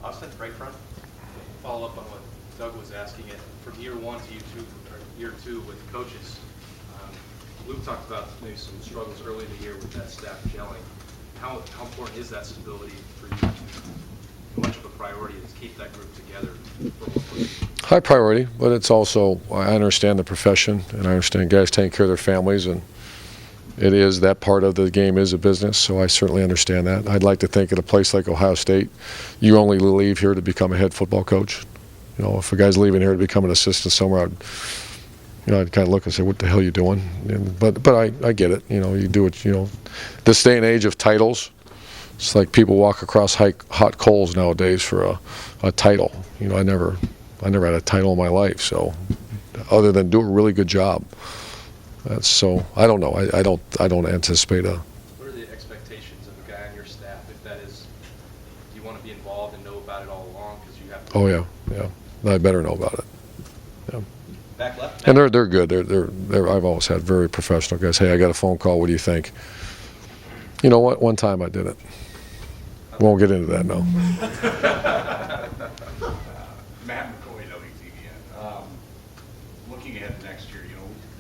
Austin, right front. Follow up on what Doug was asking. It from year one to year two with coaches. Luke talked about maybe some struggles early in the year with that staff gelling. How important is that stability for you? How much of a priority is to keep that group together? High priority, but it's also, I understand the profession, and I understand guys taking care of their families, and it is, that part of the game is a business, so I certainly understand that. I'd like to think at a place like Ohio State, you only leave here to become a head football coach. You know, if a guy's leaving here to become an assistant somewhere, I'd kind of look and say, what the hell are you doing? But I get it. You know, you do it, this day and age of titles, it's like people walk across hot coals nowadays for a title. I never had a title in my life, so other than do a really good job. So I don't know. I don't anticipate a. What are the expectations of the guy on your staff? If that is, do you want to be involved and know about it all along because you have to? Oh yeah. I better know about it. Yeah. Back left. And they're good. They're I've always had very professional guys. Hey, I got a phone call. What do you think? You know what? One time I did it. Won't get into that now. Matt McCoy, WTVN. Looking ahead to next year,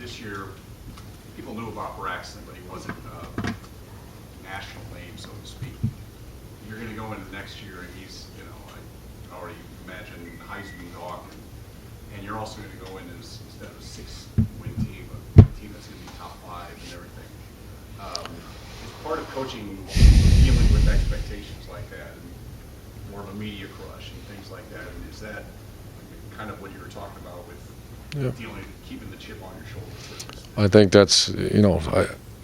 this year people knew about Braxton, but he wasn't a national name, so to speak. You're going to go into next year, and he's, I already imagine Heisman talk, and you're also going to go in instead of a 6-win team, a team that's going to be top 5 and everything. Is part of coaching dealing with expectations like that, and more of a media crush and things like that? And is that kind of what you were talking about with dealing, keeping the chip on your shoulder? I think that's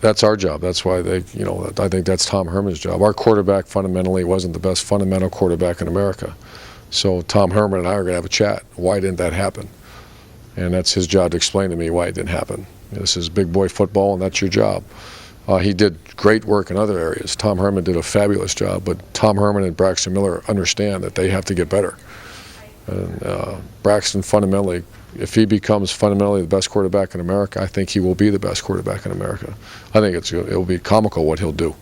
that's our job. That's why I think that's Tom Herman's job. Our quarterback fundamentally wasn't the best fundamental quarterback in America. So Tom Herman and I are going to have a chat. Why didn't that happen? And that's his job to explain to me why it didn't happen. This is big boy football, and that's your job. He did great work in other areas. Tom Herman did a fabulous job, but Tom Herman and Braxton Miller understand that they have to get better. And Braxton fundamentally, if he becomes fundamentally the best quarterback in America, I think he will be the best quarterback in America. I think it'll be comical what he'll do,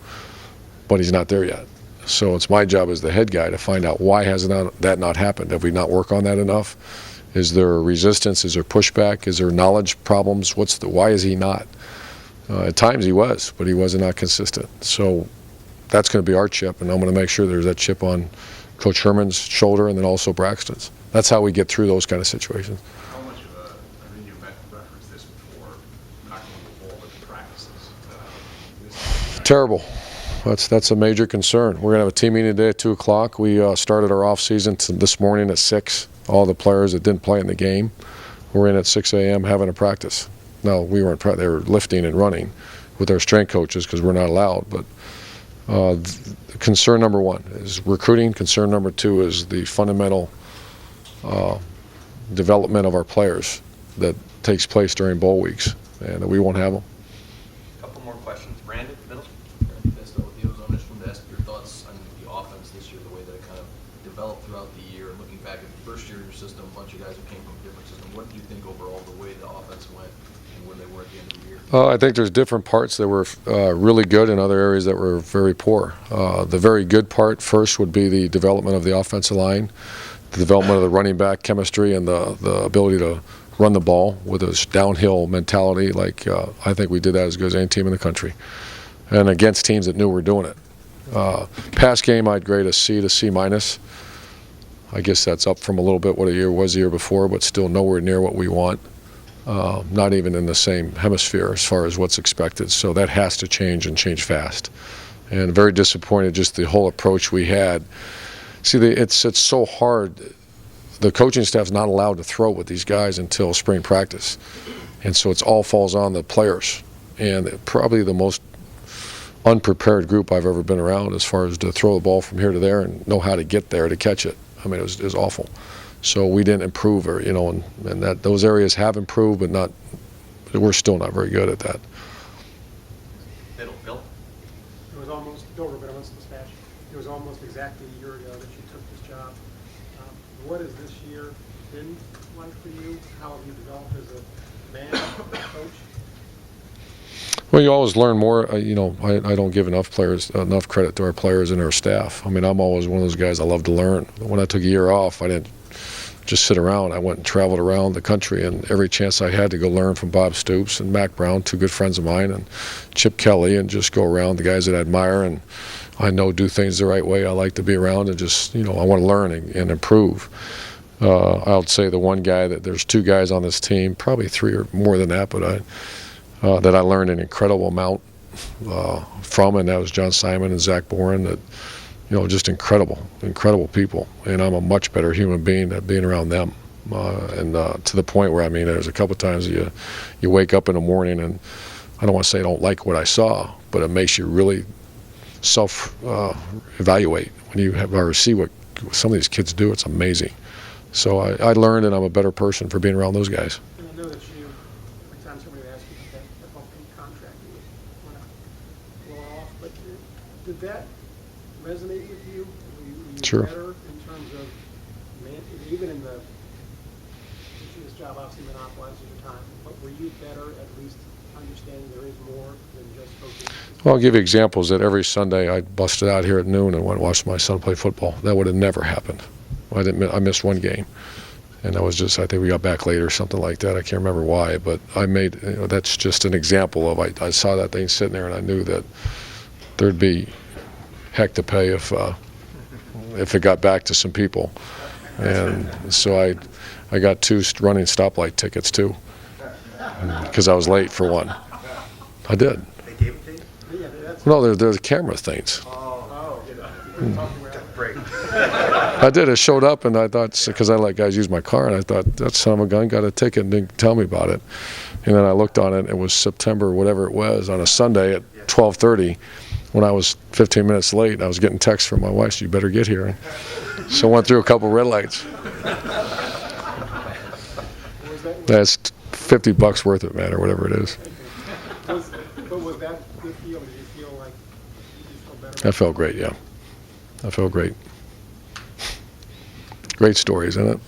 but he's not there yet. So it's my job as the head guy to find out why has that not happened. Have we not worked on that enough? Is there resistance? Is there pushback? Is there knowledge problems? Why is he not? At times he was, but he was not consistent. So that's going to be our chip, and I'm going to make sure there's that chip on Coach Herman's shoulder and then also Braxton's. That's how we get through those kind of situations. How much of you referenced this before, not going to the ball with the practices? Terrible. That's a major concern. We're going to have a team meeting today at 2 o'clock. We started our off season this morning at 6. All the players that didn't play in the game were in at 6 a.m. having a practice. No, we weren't. They were lifting and running with our strength coaches because we're not allowed. But concern number 1 is recruiting. Concern number 2 is the fundamental development of our players that takes place during bowl weeks, and we won't have them. A couple more questions. Brandon, middle. Just with you, I just wanted to ask your thoughts on the offense this year, the way that it kind of developed throughout the year. Looking back at the first year of your system, a bunch of guys who came from a different system. What did you think overall the way the offense went and where they were at the end of the year? I think there's different parts that were really good and other areas that were very poor. The very good part first would be the development of the offensive line, the development of the running back chemistry, and the ability to run the ball with a downhill mentality. Like I think we did that as good as any team in the country, and against teams that knew we were doing it. Pass game, I'd grade a C to C minus. I guess that's up from a little bit what a year was the year before, but still nowhere near what we want. Not even in the same hemisphere as far as what's expected. So that has to change and change fast. And very disappointed just the whole approach we had. See, it's so hard. The coaching staff's not allowed to throw with these guys until spring practice. And so it all falls on the players. And probably the most unprepared group I've ever been around as far as to throw the ball from here to there and know how to get there to catch it. I mean, it was awful. So we didn't improve, and that those areas have improved, but we're still not very good at that. Middle, Bill. It was almost, Bill Rubinowitz, Dispatch. It was almost exactly a year ago that you took this job. What has this year been like for you? How have you developed as a man, a coach? Well, you always learn more. I don't give enough credit to our players and our staff. I mean, I'm always one of those guys. I love to learn. When I took a year off, I didn't just sit around. I went and traveled around the country, and every chance I had to go learn from Bob Stoops and Mac Brown, two good friends of mine, and Chip Kelly, and just go around the guys that I admire and I know do things the right way. I like to be around and just, I want to learn and improve. I would say the one guy there's two guys on this team, probably three or more than that, but that I learned an incredible amount from, and that was John Simon and Zach Boren. That, just incredible people, and I'm a much better human being at being around them. And to the point where, there's a couple times you wake up in the morning, and I don't want to say I don't like what I saw, but it makes you really self-evaluate when you ever see what some of these kids do. It's amazing. So I learned, and I'm a better person for being around those guys. And I know that every time somebody asks you about that Buffalo contract, you want to blow off, but did that resonate with you? Were you Sure. better in terms of, even in this job obviously monopolizes your time, but were you better at least understanding there is more than just coaching? Well, I'll give you examples that every Sunday I busted out here at noon and went and watched my son play football. That would have never happened. I missed one game, and that was just, I think we got back late or something like that. I can't remember why, but I made, that's just an example of, I saw that thing sitting there, and I knew that there'd be heck to pay if it got back to some people. And so I got 2 running stoplight tickets too, because I was late for one. I did. They gave it to you? Yeah, that's, No, they're the camera things. we were talking about it. Break. I did. It showed up, and I thought, because I let guys use my car, and I thought, that son of a gun got a ticket and didn't tell me about it. And then I looked on it. It was September, whatever it was, on a Sunday at 12:30. When I was 15 minutes late, I was getting texts from my wife, "You better get here." So I went through a couple red lights. Was that, That's $50 worth of it, man, or whatever it is. but was that good feel? Did you feel like you just felt better? I felt great, yeah. I felt great. Great stories, isn't it?